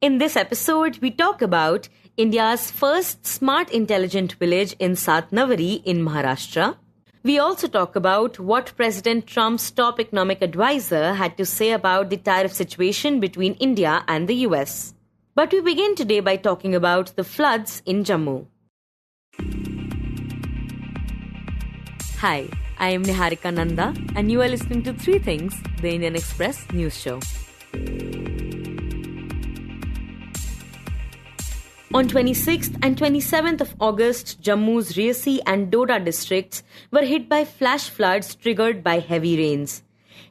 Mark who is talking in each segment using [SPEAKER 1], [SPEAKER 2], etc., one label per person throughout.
[SPEAKER 1] In this episode, we talk about India's first smart intelligent village in Satnavari in Maharashtra. We also talk about what President Trump's top economic advisor had to say about the tariff situation between India and the US. But we begin today by talking about the floods in Jammu. Hi, I am Niharika Nanda and you are listening to Three Things, the Indian Express news show. On 26th and 27th of August, Jammu's Reasi and Doda districts were hit by flash floods triggered by heavy rains.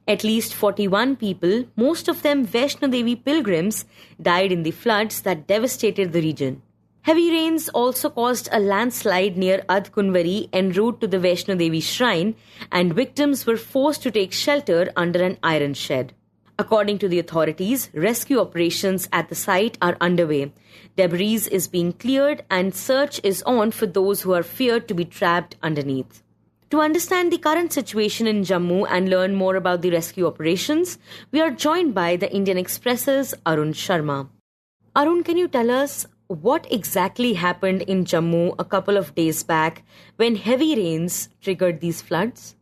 [SPEAKER 1] At least 41 people, most of them Vaishno Devi pilgrims, died in the floods that devastated the region. Heavy rains also caused a landslide near Adkunwari en route to the Vaishno Devi shrine, and victims were forced to take shelter under an iron shed. According to the authorities, rescue operations at the site are underway. Debris is being cleared and search is on for those who are feared to be trapped underneath. To understand the current situation in Jammu and learn more about the rescue operations, we are joined by the Indian Express's Arun Sharma. Arun, can you tell us what exactly happened in Jammu a couple of days back when heavy rains triggered these floods?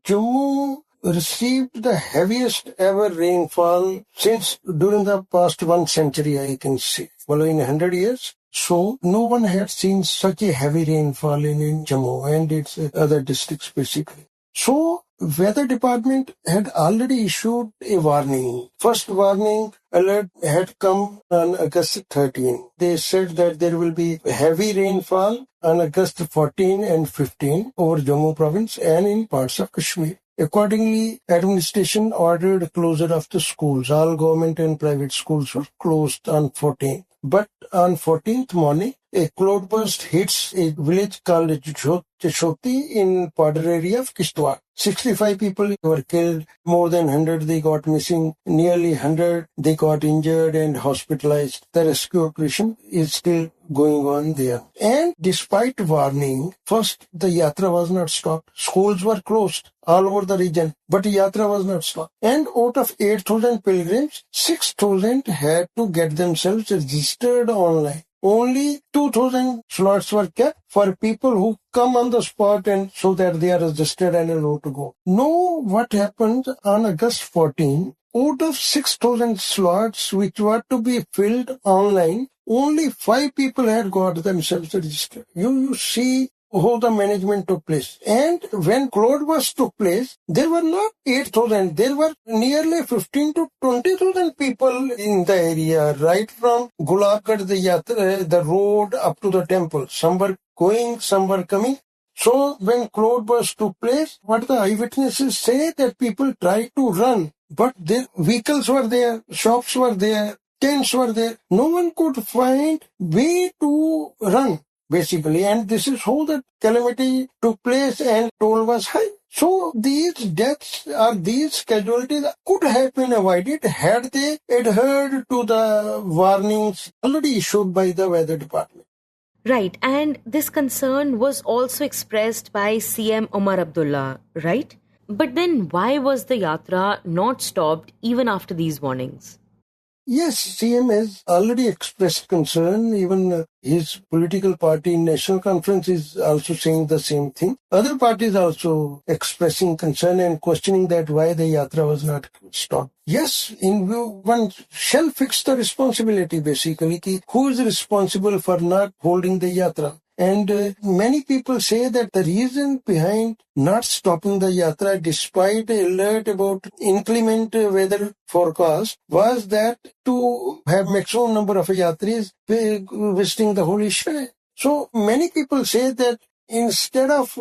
[SPEAKER 2] Jammu received the heaviest ever rainfall since during the past 1 century, I can say. Well, in 100 years. So no one had seen such a heavy rainfall in Jammu and its other districts basically. So weather department had already issued a warning. First warning alert had come on August 13. They said that there will be heavy rainfall on August 14 and 15 over Jammu province and in parts of Kashmir. Accordingly, administration ordered closure of the schools. All government and private schools were closed on 14th. But on 14th morning, a cloudburst hits a village called Chashoti in border area of Kishtwar. 65 people were killed, more than 100 they got missing, nearly 100 they got injured and hospitalized. The rescue operation is still going on there. And despite warning, first the yatra was not stopped. Schools were closed all over the region, but the yatra was not stopped. And out of 8,000 pilgrims, 6,000 had to get themselves registered online. Only 2,000 slots were kept for people who come on the spot and so that they are registered and allowed to go. Know what happened on August 14? Out of 6,000 slots which were to be filled online, only 5 people had got themselves registered. You see how the management took place. And when cloudburst took place, there were not 8,000. There were nearly 15 to 20,000 people in the area, right from Gulabgarh, the road up to the temple. Some were going, some were coming. So when cloudburst took place, what the eyewitnesses say that people tried to run, but their vehicles were there, shops were there, tents were there. No one could find way to run, basically. And this is how the calamity took place and toll was high. So these deaths or these casualties could have been avoided had they adhered to the warnings already issued by the weather department.
[SPEAKER 1] Right, and this concern was also expressed by CM Omar Abdullah, right? But then why was the yatra not stopped even after these warnings?
[SPEAKER 2] Yes, CM has already expressed concern. Even his political party, National Conference, is also saying the same thing. Other parties also expressing concern and questioning that why the yatra was not stopped. Yes, one shall fix the responsibility basically. Who is responsible for not holding the yatra? And many people say that the reason behind not stopping the yatra despite alert about inclement weather forecast was that to have maximum number of yatris visiting the holy shrine. So many people say that instead of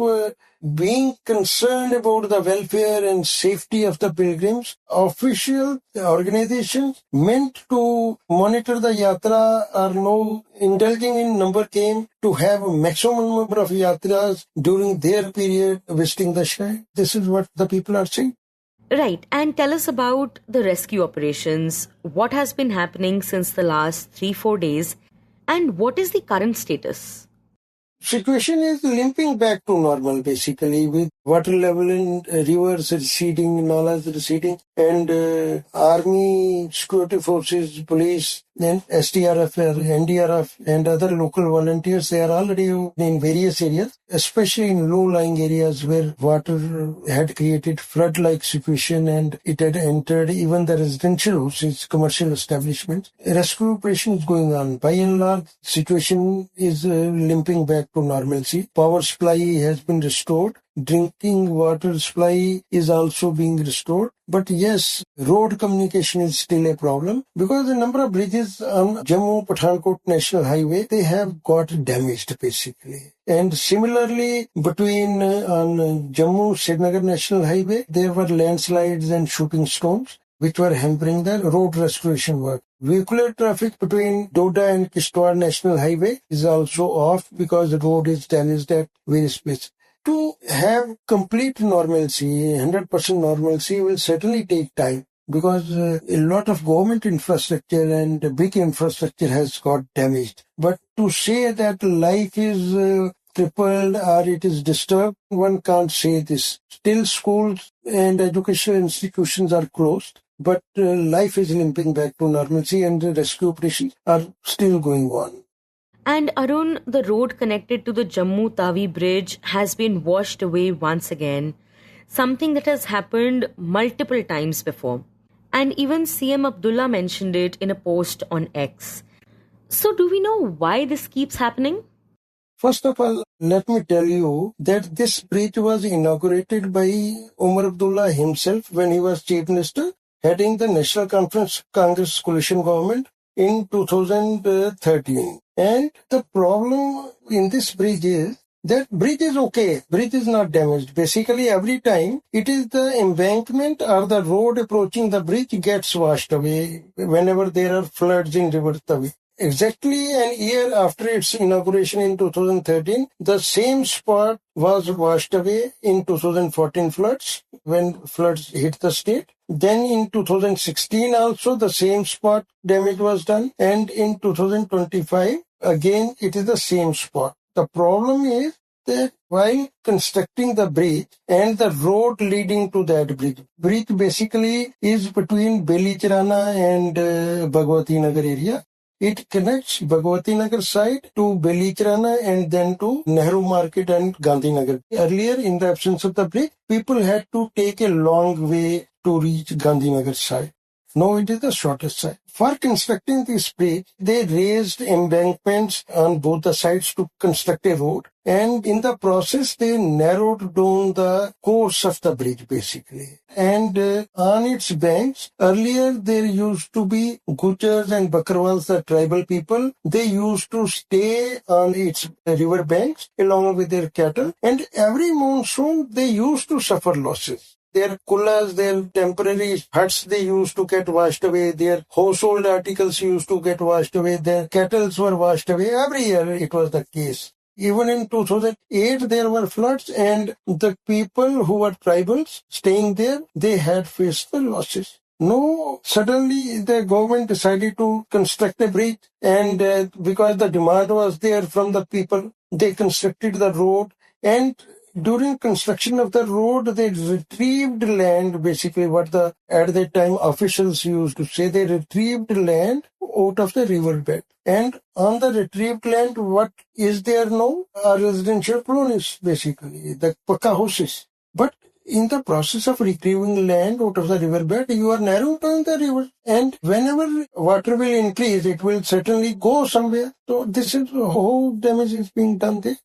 [SPEAKER 2] being concerned about the welfare and safety of the pilgrims, official organizations meant to monitor the yatra are now indulging in number game to have a maximum number of yatras during their period visiting the shrine. This is what the people are saying.
[SPEAKER 1] Right, and tell us about the rescue operations. What has been happening since the last 3-4 days and what is the current status?
[SPEAKER 2] Situation is limping back to normal basically with water level in rivers receding, nalas receding, and army, security forces, police, and SDRF, NDRF, and other local volunteers, they are already in various areas, especially in low-lying areas where water had created flood-like situation and it had entered even the residential houses, commercial establishments. Rescue operation is going on. By and large, situation is limping back to normalcy. Power supply has been restored. Drinking water supply is also being restored. But yes, road communication is still a problem because the number of bridges on Jammu-Pathankot National Highway, they have got damaged basically. And similarly, between on Jammu-Srinagar National Highway, there were landslides and shooting stones which were hampering the road restoration work. Vehicular traffic between Doda and Kishtwar National Highway is also off because the road is damaged at various places. To have complete normalcy, 100% normalcy will certainly take time because a lot of government infrastructure and big infrastructure has got damaged. But to say that life is crippled or it is disturbed, one can't say this. Still schools and educational institutions are closed, but life is limping back to normalcy and the rescue operations are still going on.
[SPEAKER 1] And Arun, the road connected to the Jammu Tawi bridge has been washed away once again, something that has happened multiple times before. And even CM Abdullah mentioned it in a post on X. So do we know why this keeps happening?
[SPEAKER 2] First of all, let me tell you that this bridge was inaugurated by Umar Abdullah himself when he was Chief Minister, heading the National Congress coalition government in 2013. And the problem in this bridge is that bridge is okay. Bridge is not damaged. Basically, every time it is the embankment or the road approaching the bridge gets washed away whenever there are floods in River Tavi. Exactly an year after its inauguration in 2013, the same spot was washed away in 2014 floods, when floods hit the state. Then in 2016 also the same spot damage was done. And in 2025, again it is the same spot. The problem is that while constructing the bridge and the road leading to that bridge basically is between Belicharana and Bhagwati Nagar area. It connects Bhagwati Nagar side to Belicharana and then to Nehru Market and Gandhi Nagar. Earlier, in the absence of the bridge, people had to take a long way to reach Gandhi Nagar side. Now it is the shortest side. For constructing this bridge, they raised embankments on both the sides to construct a road. And in the process, they narrowed down the course of the bridge, basically. And on its banks, earlier there used to be Gujars and Bakarwals, the tribal people. They used to stay on its river banks along with their cattle. And every monsoon, they used to suffer losses. Their kullas, their temporary huts, they used to get washed away. Their household articles used to get washed away. Their cattle were washed away. Every year it was the case. Even in 2008, there were floods and the people who were tribals staying there, they had faced the losses. No, suddenly the government decided to construct a bridge and because the demand was there from the people, they constructed the road and during construction of the road, they retrieved land, basically what at that time officials used to say, they retrieved land out of the riverbed. And on the retrieved land, what is there now? Are residential colonies, basically, the Pakka houses. But in the process of retrieving land out of the riverbed, you are narrowing down the river. And whenever water will increase, it will certainly go somewhere. So this is how damage is being done there.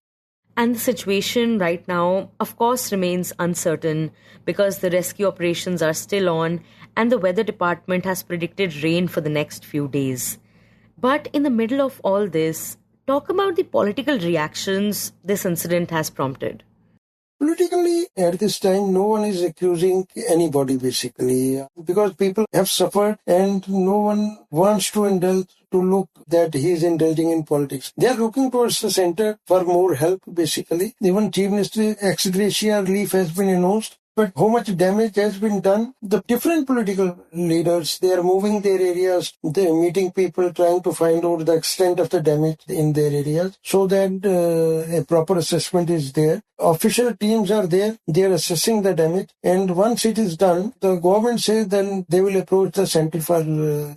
[SPEAKER 1] And the situation right now, of course, remains uncertain because the rescue operations are still on and the weather department has predicted rain for the next few days. But in the middle of all this, talk about the political reactions this incident has prompted.
[SPEAKER 2] Politically, at this time, no one is accusing anybody, basically, because people have suffered and no one wants to look that he is indulging in politics. They are looking towards the center for more help, basically. Even Chief Minister ex gratia relief has been announced. But how much damage has been done? The different political leaders, they are moving their areas, they're meeting people, trying to find out the extent of the damage in their areas so that a proper assessment is there. Official teams are there, they are assessing the damage. And once it is done, the government says then they will approach the center for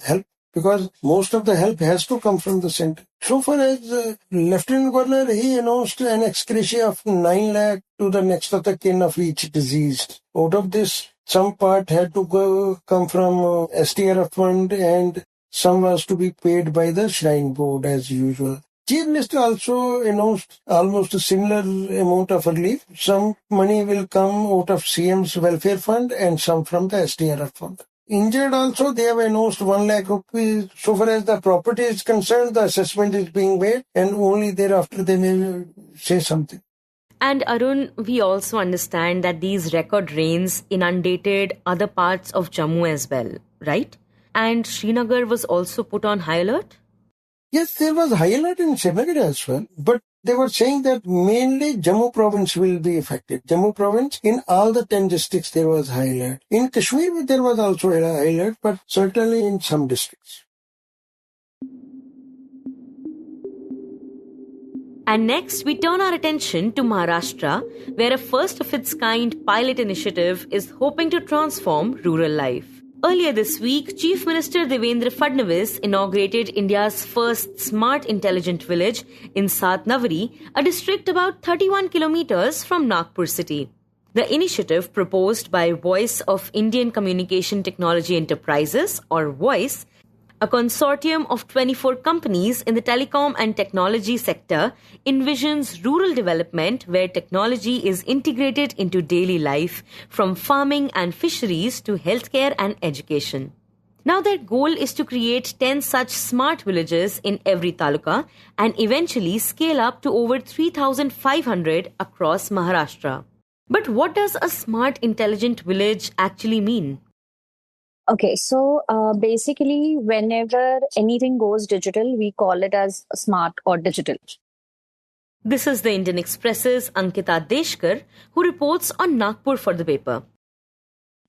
[SPEAKER 2] help, because most of the help has to come from the center. So far as Lieutenant Governor, he announced an ex gratia of 9 lakh to the next of the kin of each deceased. Out of this, some part had to come from STRF fund and some was to be paid by the Shrine Board as usual. Chief Minister also announced almost a similar amount of relief. Some money will come out of CM's welfare fund and some from the STRF fund. Injured also, they have announced 1 lakh rupees. So far as the property is concerned, the assessment is being made and only thereafter they may say something.
[SPEAKER 1] And Arun, we also understand that these record rains inundated other parts of Jammu as well, right? And Srinagar was also put on high alert?
[SPEAKER 2] Yes, there was high alert in Srinagar as well, but they were saying that mainly Jammu province will be affected. Jammu province, in all the 10 districts, there was high alert. In Kashmir, there was also a high alert, but certainly in some districts.
[SPEAKER 1] And next, we turn our attention to Maharashtra, where a first-of-its-kind pilot initiative is hoping to transform rural life. Earlier this week, Chief Minister Devendra Fadnavis inaugurated India's first smart intelligent village in Satnavari, a district about 31 kilometers from Nagpur city. The initiative, proposed by Voice of Indian Communication Technology Enterprises, or VOICE, a consortium of 24 companies in the telecom and technology sector, envisions rural development where technology is integrated into daily life, from farming and fisheries to healthcare and education. Now their goal is to create 10 such smart villages in every taluka and eventually scale up to over 3,500 across Maharashtra. But what does a smart intelligent village actually mean?
[SPEAKER 3] Okay, so basically, whenever anything goes digital, we call it as smart or digital.
[SPEAKER 1] This is the Indian Express's Ankita Deshkar, who reports on Nagpur for the paper.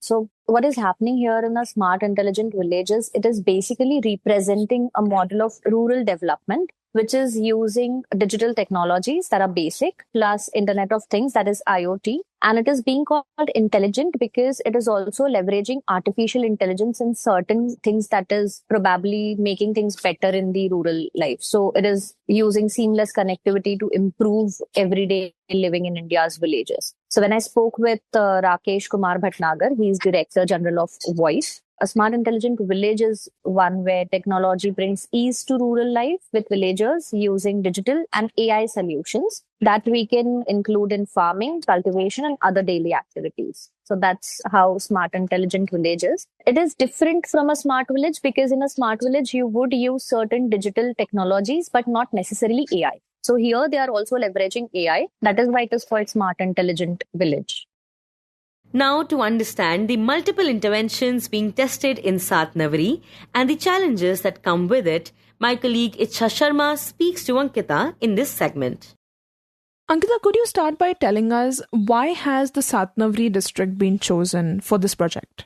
[SPEAKER 3] So what is happening here in the smart intelligent villages, it is basically representing a model of rural development, which is using digital technologies that are basic, plus Internet of Things, that is IoT. And it is being called intelligent because it is also leveraging artificial intelligence in certain things that is probably making things better in the rural life. So it is using seamless connectivity to improve everyday living in India's villages. So when I spoke with Rakesh Kumar Bhatnagar, he is Director General of Voice. A smart intelligent village is one where technology brings ease to rural life with villagers using digital and AI solutions that we can include in farming, cultivation, and other daily activities. So that's how smart intelligent village is. It is different from a smart village because in a smart village, you would use certain digital technologies, but not necessarily AI. So here they are also leveraging AI. That is why it is called smart intelligent village.
[SPEAKER 1] Now, to understand the multiple interventions being tested in Satnavari and the challenges that come with it, my colleague Ichha Sharma speaks to Ankita in this segment.
[SPEAKER 4] Ankita, could you start by telling us why has the Satnavari district been chosen for this project?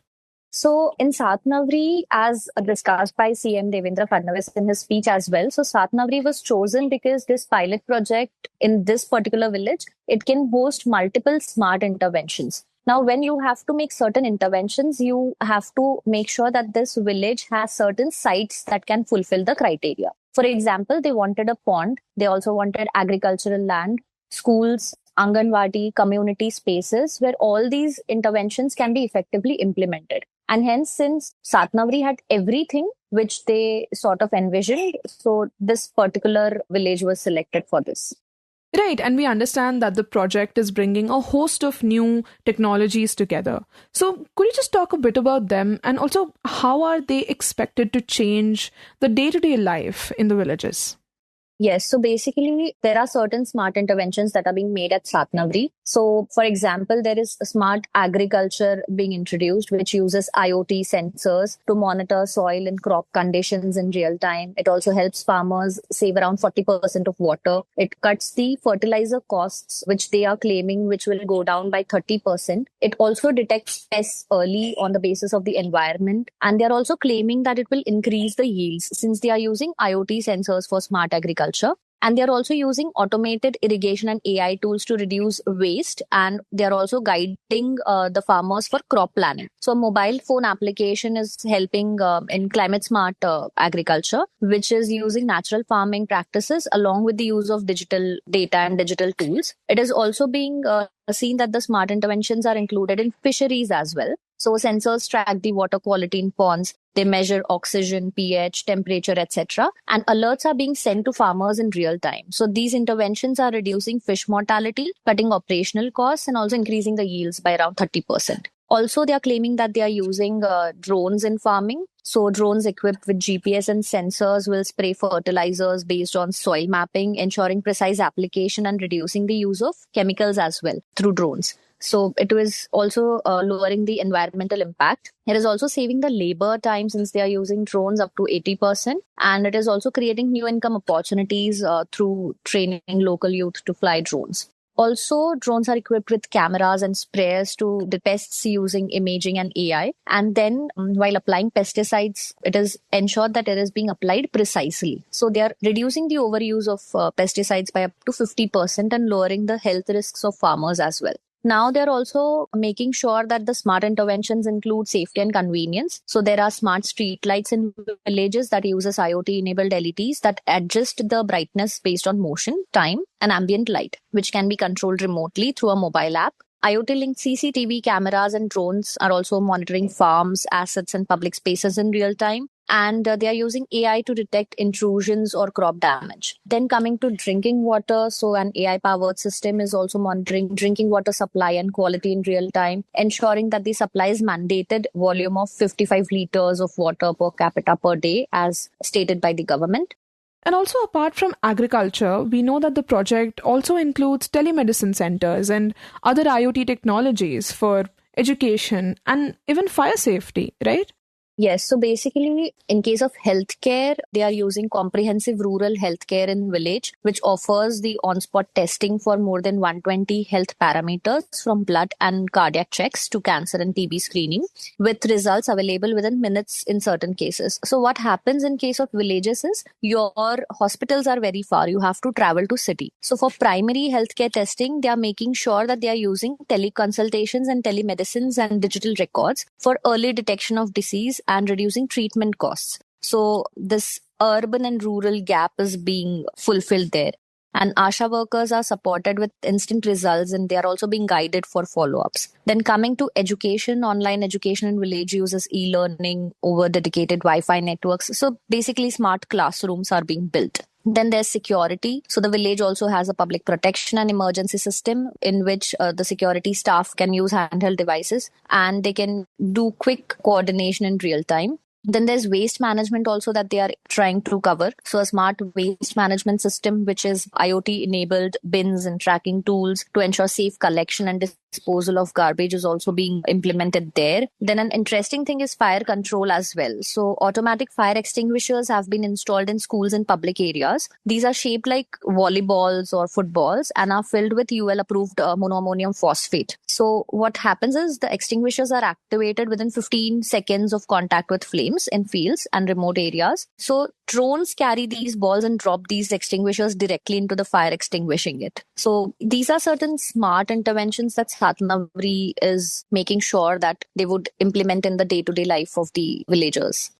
[SPEAKER 3] So in Satnavari, as discussed by CM Devendra Fadnavis in his speech as well, so Satnavari was chosen because this pilot project in this particular village, it can host multiple smart interventions. Now, when you have to make certain interventions, you have to make sure that this village has certain sites that can fulfill the criteria. For example, they wanted a pond. They also wanted agricultural land, schools, Anganwadi, community spaces where all these interventions can be effectively implemented. And hence, since Satnavari had everything which they sort of envisioned, so this particular village was selected for this.
[SPEAKER 4] Right, and we understand that the project is bringing a host of new technologies together. So could you just talk a bit about them and also how are they expected to change the day-to-day life in the villages?
[SPEAKER 3] Yes, so basically, there are certain smart interventions that are being made at Satnavari. So, for example, there is a smart agriculture being introduced, which uses IoT sensors to monitor soil and crop conditions in real time. It also helps farmers save around 40% of water. It cuts the fertilizer costs, which they are claiming, which will go down by 30%. It also detects pests early on the basis of the environment. And they are also claiming that it will increase the yields since they are using IoT sensors for smart agriculture. And they're also using automated irrigation and AI tools to reduce waste. And they're also guiding the farmers for crop planning. So a mobile phone application is helping in climate smart agriculture, which is using natural farming practices along with the use of digital data and digital tools. It is also being seen that the smart interventions are included in fisheries as well. So sensors track the water quality in ponds. They measure oxygen, pH, temperature, etc. And alerts are being sent to farmers in real time. So these interventions are reducing fish mortality, cutting operational costs, and also increasing the yields by around 30%. Also, they are claiming that they are using drones in farming. So drones equipped with GPS and sensors will spray fertilizers based on soil mapping, ensuring precise application and reducing the use of chemicals as well through drones. So it was also lowering the environmental impact. It is also saving the labor time since they are using drones up to 80%. And it is also creating new income opportunities through training local youth to fly drones. Also, drones are equipped with cameras and sprayers to detect pests using imaging and AI. And then while applying pesticides, it is ensured that it is being applied precisely. So they are reducing the overuse of pesticides by up to 50% and lowering the health risks of farmers as well. Now they're also making sure that the smart interventions include safety and convenience. So there are smart street lights in villages that uses IoT-enabled LEDs that adjust the brightness based on motion, time, and ambient light, which can be controlled remotely through a mobile app. IoT-linked CCTV cameras and drones are also monitoring farms, assets, and public spaces in real time. And they are using AI to detect intrusions or crop damage. Then coming to drinking water, so an AI-powered system is also monitoring drinking water supply and quality in real time, ensuring that the supply is mandated volume of 55 liters of water per capita per day, as stated by the government.
[SPEAKER 4] And also, apart from agriculture, we know that the project also includes telemedicine centers and other IoT technologies for education and even fire safety, right?
[SPEAKER 3] Yes. So basically, in case of healthcare, they are using comprehensive rural healthcare in village, which offers the on-spot testing for more than 120 health parameters from blood and cardiac checks to cancer and TB screening, with results available within minutes in certain cases. So what happens in case of villages is your hospitals are very far. You have to travel to city. So for primary healthcare testing, they are making sure that they are using teleconsultations and telemedicines and digital records for early detection of disease and reducing treatment costs. So this urban and rural gap is being fulfilled there. And ASHA workers are supported with instant results and they are also being guided for follow-ups. Then coming to education, online education in village uses e-learning over dedicated Wi-Fi networks. So basically smart classrooms are being built. Then there's security. So the village also has a public protection and emergency system in which the security staff can use handheld devices and they can do quick coordination in real time. Then there's waste management also that they are trying to cover. So a smart waste management system, which is IoT enabled bins and tracking tools to ensure safe collection and disposal of garbage is also being implemented there. Then an interesting thing is fire control as well. So automatic fire extinguishers have been installed in schools and public areas. These are shaped like volleyballs or footballs and are filled with UL approved monoammonium phosphate. So what happens is the extinguishers are activated within 15 seconds of contact with flames in fields and remote areas. So drones carry these balls and drop these extinguishers directly into the fire, extinguishing it. So these are certain smart interventions that Satnavari is making sure that they would implement in the day-to-day life of the villagers.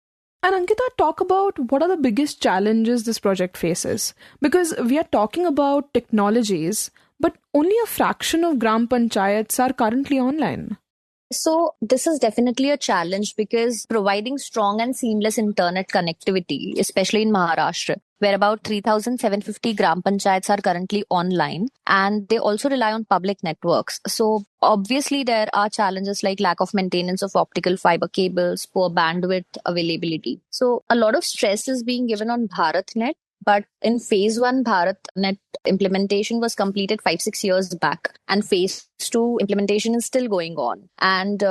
[SPEAKER 4] And Ankita, talk about what are the biggest challenges this project faces. Because we are talking about technologies, but only a fraction of Gram Panchayats are currently online.
[SPEAKER 3] So this is definitely a challenge because providing strong and seamless internet connectivity, especially in Maharashtra, where about 3,750 Gram Panchayats are currently online, and they also rely on public networks. So obviously there are challenges like lack of maintenance of optical fiber cables, poor bandwidth availability. So a lot of stress is being given on BharatNet, But in phase one, BharatNet implementation was completed 5-6 years back, and phase two implementation is still going on. And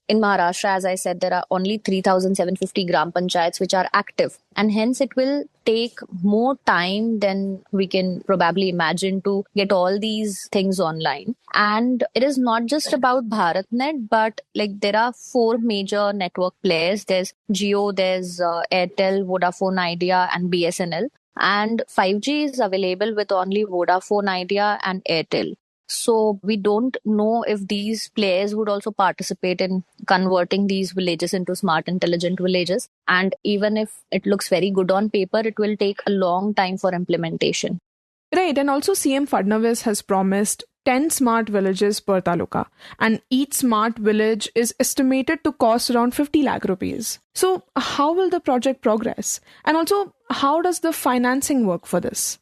[SPEAKER 3] in Maharashtra, as I said, there are only 3,750 gram panchayats which are active, and hence it will take more time than we can probably imagine to get all these things online. And it is not just about BharatNet, but like there are four major network players. There's Jio, there's Airtel, Vodafone Idea, and BSNL. And 5G is available with only Vodafone Idea and Airtel. So we don't know if these players would also participate in converting these villages into smart, intelligent villages. And even if it looks very good on paper, it will take a long time for implementation.
[SPEAKER 4] Right, and also CM Fadnavis has promised 10 smart villages per taluka, and each smart village is estimated to cost around 50 lakh rupees. So how will the project progress? And also, how does the financing work for this?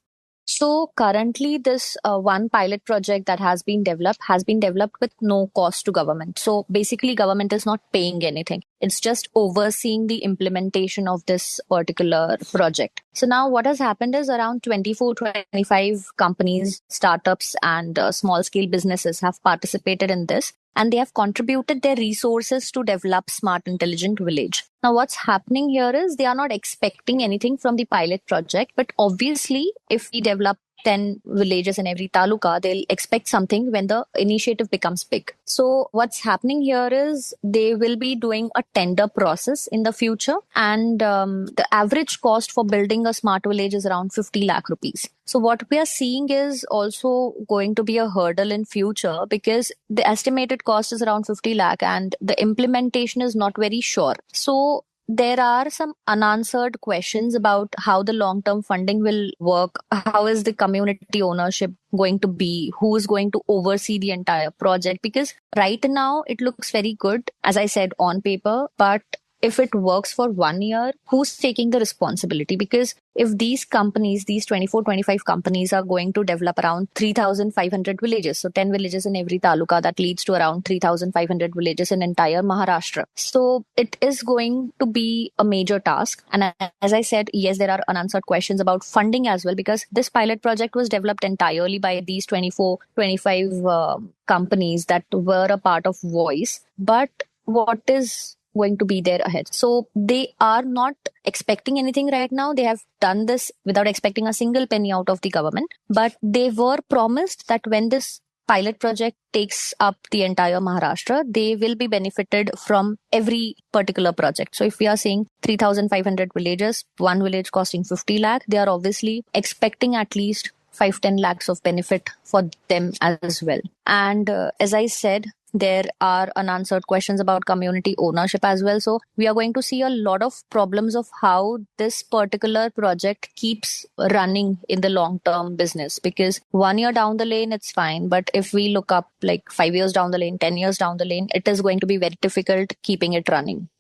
[SPEAKER 3] So currently this one pilot project that has been developed with no cost to government. So basically government is not paying anything. It's just overseeing the implementation of this particular project. So now what has happened is around 24-25 companies, startups and small scale businesses have participated in this. And they have contributed their resources to develop smart, intelligent village. Now, what's happening here is they are not expecting anything from the pilot project. But obviously, if we develop 10 villages in every taluka, they'll expect something when the initiative becomes big. So what's happening here is they will be doing a tender process in the future. And the average cost for building a smart village is around 50 lakh rupees. So what we are seeing is also going to be a hurdle in future because the estimated cost is around 50 lakh and the implementation is not very sure. So there are some unanswered questions about how the long-term funding will work. How is the community ownership going to be? Who is going to oversee the entire project? Because right now it looks very good, as I said, on paper, but if it works for 1 year, who's taking the responsibility? Because if these companies, these 24-25 companies are going to develop around 3,500 villages, so 10 villages in every taluka, that leads to around 3,500 villages in entire Maharashtra. So it is going to be a major task. And as I said, yes, there are unanswered questions about funding as well, because this pilot project was developed entirely by these 24-25 companies that were a part of Voice. But what is going to be there ahead? So they are not expecting anything right now. They have done this without expecting a single penny out of the government. But they were promised that when this pilot project takes up the entire Maharashtra, they will be benefited from every particular project. So if we are saying 3,500 villages, one village costing 50 lakh, they are obviously expecting at least 5-10 lakhs of benefit for them as well. And as I said, there are unanswered questions about community ownership as well. So we are going to see a lot of problems of how this particular project keeps running in the long-term business. Because 1 year down the lane, it's fine. But if we look up like 5 years down the lane, 10 years down the lane, it is going to be very difficult keeping it running.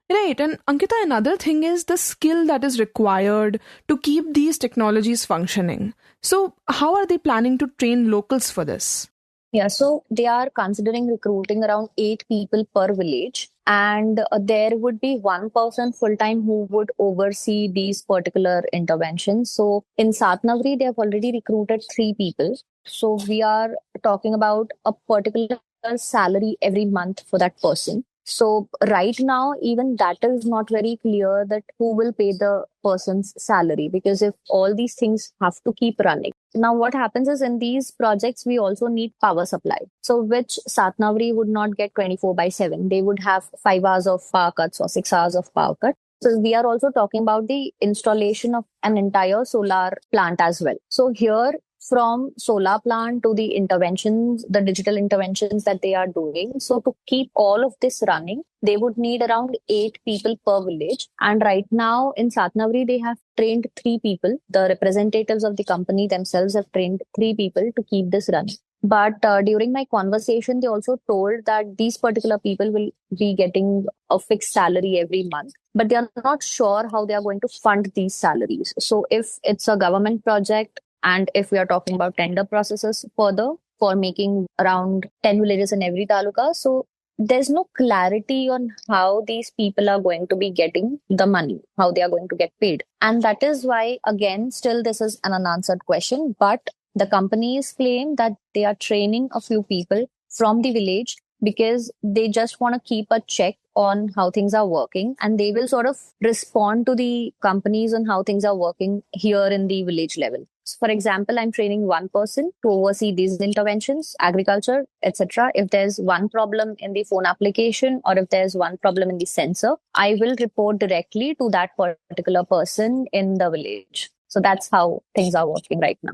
[SPEAKER 4] Right. And Ankita, another thing is the skill that is required to keep these technologies functioning. So how are they planning to train locals for this?
[SPEAKER 3] Yeah, so they are considering recruiting around 8 people per village. And there would be one person full-time who would oversee these particular interventions. So in Satnavari, they have already recruited 3 people. So we are talking about a particular salary every month for that person. So right now, even that is not very clear that who will pay the person's salary, because if all these things have to keep running. Now, what happens is in these projects, we also need power supply. So which Satnavari would not get 24/7. They would have 5 hours of power cuts or 6 hours of power cut. So we are also talking about the installation of an entire solar plant as well. So here, from solar plant to the interventions, the digital interventions that they are doing. So to keep all of this running, they would need around 8 people per village. And right now in Satnavari, they have trained 3 people. The representatives of the company themselves have trained 3 people to keep this running. But during my conversation, they also told that these particular people will be getting a fixed salary every month. But they are not sure how they are going to fund these salaries. So if it's a government project, and if we are talking about tender processes further for making around 10 villages in every taluka, so there's no clarity on how these people are going to be getting the money, how they are going to get paid. And that is why, again, still this is an unanswered question, but the companies claim that they are training a few people from the village because they just want to keep a check on how things are working, and they will sort of respond to the companies on how things are working here in the village level. So for example, I'm training one person to oversee these interventions, agriculture, etc. If there's one problem in the phone application or if there's one problem in the sensor, I will report directly to that particular person in the village. So that's how things are working right now.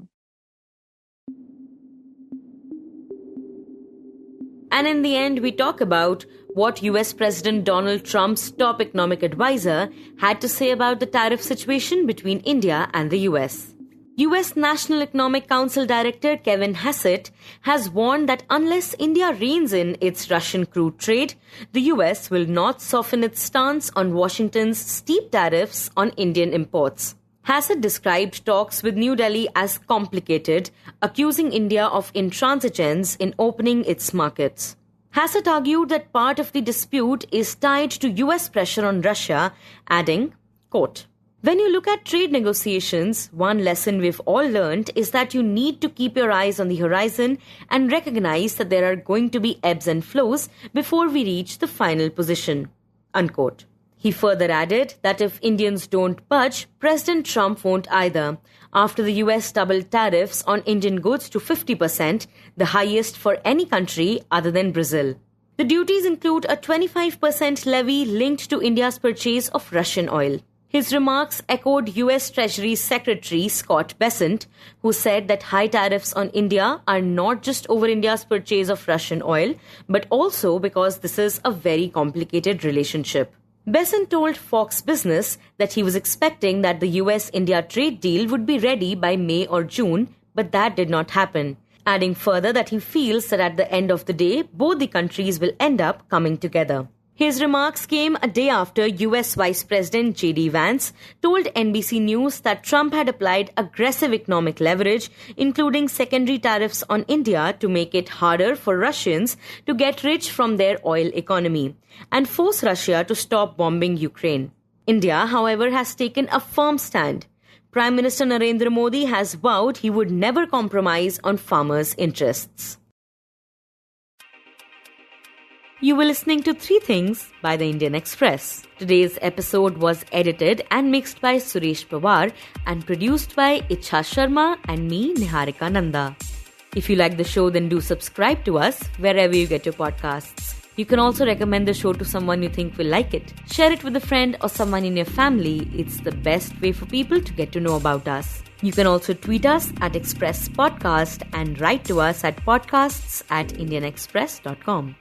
[SPEAKER 1] And in the end, we talk about what US President Donald Trump's top economic advisor had to say about the tariff situation between India and the US. US National Economic Council Director Kevin Hassett has warned that unless India reins in its Russian crude trade, the US will not soften its stance on Washington's steep tariffs on Indian imports. Hassett described talks with New Delhi as complicated, accusing India of intransigence in opening its markets. Hassett argued that part of the dispute is tied to US pressure on Russia, adding, quote, "When you look at trade negotiations, one lesson we've all learned is that you need to keep your eyes on the horizon and recognize that there are going to be ebbs and flows before we reach the final position." Unquote. He further added that if Indians don't budge, President Trump won't either, after the US doubled tariffs on Indian goods to 50%, the highest for any country other than Brazil. The duties include a 25% levy linked to India's purchase of Russian oil. His remarks echoed US Treasury Secretary Scott Bessent, who said that high tariffs on India are not just over India's purchase of Russian oil, but also because this is a very complicated relationship. Bessent told Fox Business that he was expecting that the US-India trade deal would be ready by May or June, but that did not happen, adding further that he feels that at the end of the day, both the countries will end up coming together. His remarks came a day after US Vice President J.D. Vance told NBC News that Trump had applied aggressive economic leverage, including secondary tariffs on India, to make it harder for Russians to get rich from their oil economy and force Russia to stop bombing Ukraine. India, however, has taken a firm stand. Prime Minister Narendra Modi has vowed he would never compromise on farmers' interests. You were listening to 3 Things by the Indian Express. Today's episode was edited and mixed by Suresh Pawar and produced by Ichha Sharma and me, Niharika Nanda. If you like the show, then do subscribe to us wherever you get your podcasts. You can also recommend the show to someone you think will like it. Share it with a friend or someone in your family. It's the best way for people to get to know about us. You can also tweet us at Express Podcast and write to us at podcasts@indianexpress.com.